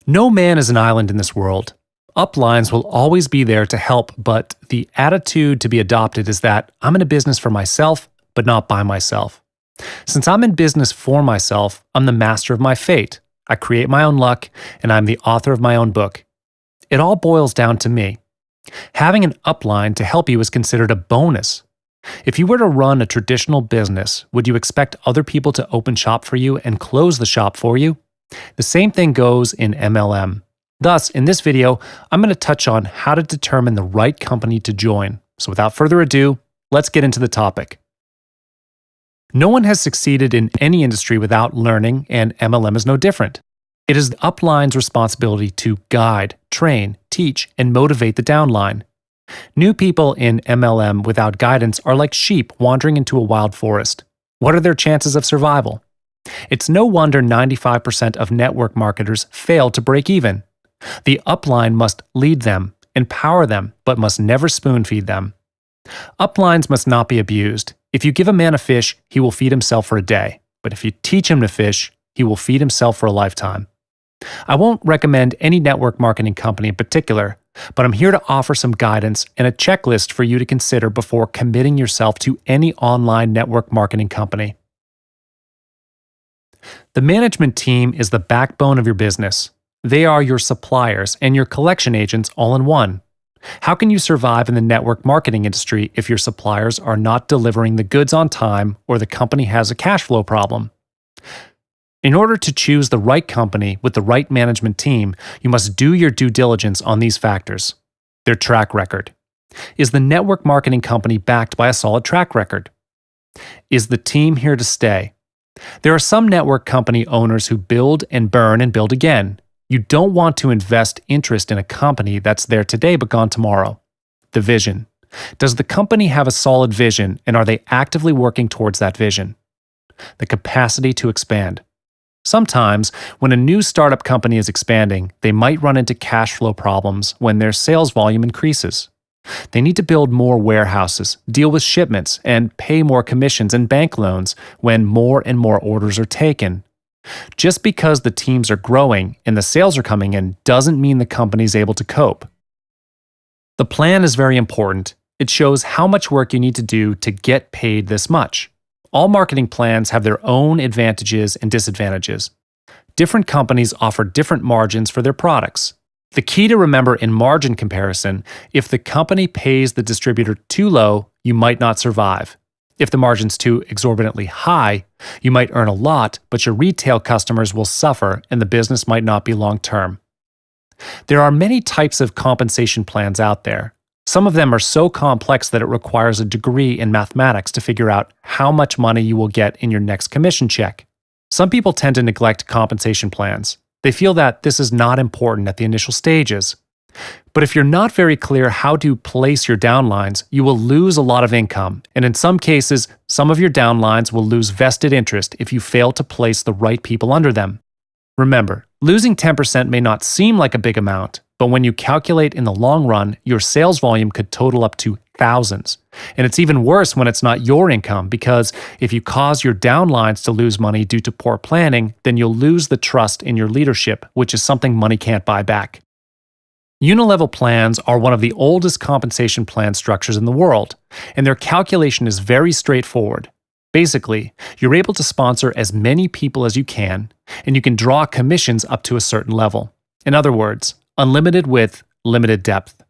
No man is an island in this world. Uplines will always be there to help, but the attitude to be adopted is that I'm in a business for myself, but not by myself. Since I'm in business for myself, I'm the master of my fate. I create my own luck, and I'm the author of my own book. It all boils down to me. Having an upline to help you is considered a bonus. If you were to run a traditional business, would you expect other people to open shop for you and close the shop for you? The same thing goes in MLM. Thus, in this video, I'm going to touch on how to determine the right company to join. So without further ado, let's get into the topic. No one has succeeded in any industry without learning, and MLM is no different. It is the upline's responsibility to guide, train, teach, and motivate the downline. New people in MLM without guidance are like sheep wandering into a wild forest. What are their chances of survival? It's no wonder 95% of network marketers fail to break even. The upline must lead them, empower them, but must never spoon-feed them. Uplines must not be abused. If you give a man a fish, he will feed himself for a day. But if you teach him to fish, he will feed himself for a lifetime. I won't recommend any network marketing company in particular, but I'm here to offer some guidance and a checklist for you to consider before committing yourself to any online network marketing company. The management team is the backbone of your business. They are your suppliers and your collection agents all in one. How can you survive in the network marketing industry if your suppliers are not delivering the goods on time or the company has a cash flow problem? In order to choose the right company with the right management team, you must do your due diligence on these factors. Their track record. Is the network marketing company backed by a solid track record? Is the team here to stay? There are some network company owners who build and burn and build again. You don't want to invest interest in a company that's there today but gone tomorrow. The vision. Does the company have a solid vision, and are they actively working towards that vision? The capacity to expand. Sometimes, when a new startup company is expanding, they might run into cash flow problems when their sales volume increases. They need to build more warehouses, deal with shipments, and pay more commissions and bank loans when more and more orders are taken. Just because the teams are growing and the sales are coming in doesn't mean the company is able to cope. The plan is very important. It shows how much work you need to do to get paid this much. All marketing plans have their own advantages and disadvantages. Different companies offer different margins for their products. The key to remember in margin comparison, if the company pays the distributor too low, you might not survive. If the margin's too exorbitantly high, you might earn a lot, but your retail customers will suffer and the business might not be long-term. There are many types of compensation plans out there. Some of them are so complex that it requires a degree in mathematics to figure out how much money you will get in your next commission check. Some people tend to neglect compensation plans. They feel that this is not important at the initial stages. But if you're not very clear how to place your downlines, you will lose a lot of income, and in some cases, some of your downlines will lose vested interest if you fail to place the right people under them. Remember, losing 10% may not seem like a big amount, but when you calculate in the long run, your sales volume could total up to thousands. And it's even worse when it's not your income, because if you cause your downlines to lose money due to poor planning, then you'll lose the trust in your leadership, which is something money can't buy back. Unilevel plans are one of the oldest compensation plan structures in the world, and their calculation is very straightforward. Basically, you're able to sponsor as many people as you can, and you can draw commissions up to a certain level. In other words, unlimited width, limited depth.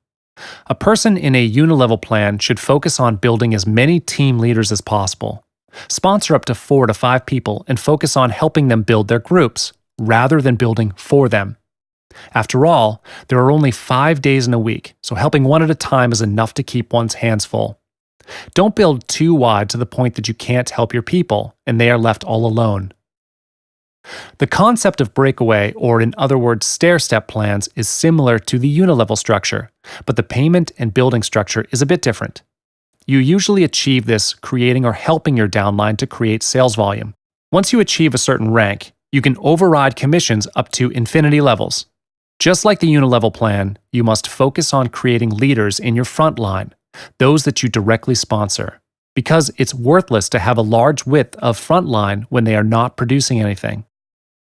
A person in a Unilevel plan should focus on building as many team leaders as possible. Sponsor up to 4 to 5 people and focus on helping them build their groups, rather than building for them. After all, there are only 5 days in a week, so helping one at a time is enough to keep one's hands full. Don't build too wide to the point that you can't help your people, and they are left all alone. The concept of breakaway, or in other words, stair-step plans, is similar to the Unilevel structure, but the payment and building structure is a bit different. You usually achieve this creating or helping your downline to create sales volume. Once you achieve a certain rank, you can override commissions up to infinity levels. Just like the Unilevel plan, you must focus on creating leaders in your front line, those that you directly sponsor, because it's worthless to have a large width of front line when they are not producing anything.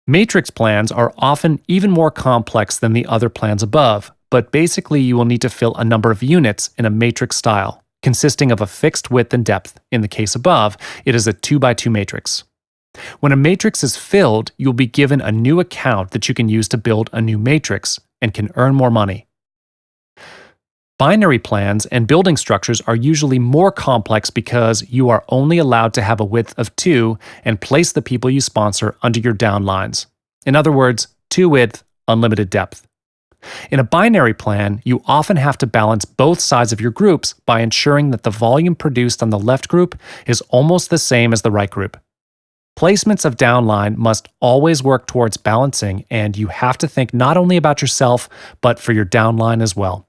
Matrix plans are often even more complex than the other plans above, but basically you will need to fill a number of units in a matrix style, consisting of a fixed width and depth. In the case above, it is a 2x2 matrix. When a matrix is filled, you'll be given a new account that you can use to build a new matrix and can earn more money. Binary plans and building structures are usually more complex because you are only allowed to have a width of 2 and place the people you sponsor under your downlines. In other words, 2 width, unlimited depth. In a binary plan, you often have to balance both sides of your groups by ensuring that the volume produced on the left group is almost the same as the right group. Placements of downline must always work towards balancing, and you have to think not only about yourself, but for your downline as well.